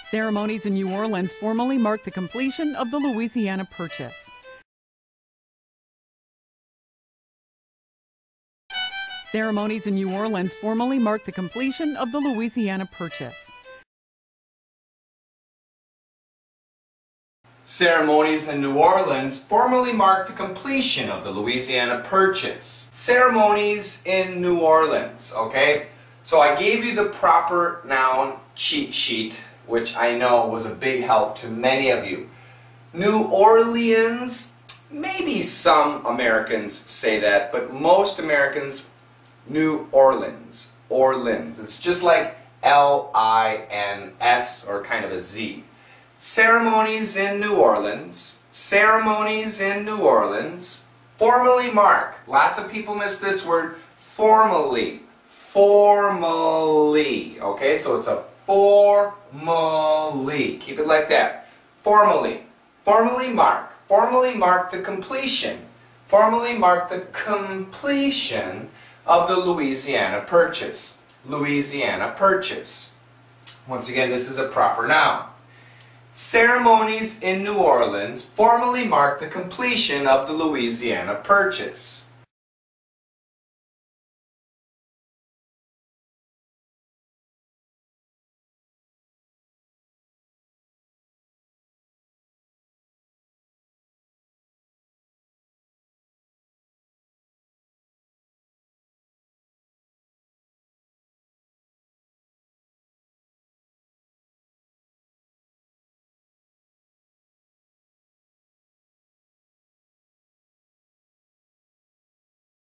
Ceremonies in New Orleans formally marked the completion of the Louisiana Purchase. Ceremonies in New Orleans formally marked the completion of the Louisiana Purchase. Ceremonies in New Orleans formally marked the completion of the Louisiana Purchase. Ceremonies in New Orleans, okay? So I gave you the proper noun cheat sheet, which I know was a big help to many of you. New Orleans, maybe some Americans say that, but most Americans, New Orleans, Orleans. It's just like L-I-N-S or kind of a Z. Ceremonies in New Orleans, ceremonies in New Orleans, formally mark. Lots of people miss this word, formally. Formally. Okay, so it's a formally. Keep it like that. Formally. Formally mark. Formally mark the completion. Formally mark the completion of the Louisiana Purchase. Louisiana Purchase. Once again, this is a proper noun. Ceremonies in New Orleans formally mark the completion of the Louisiana Purchase.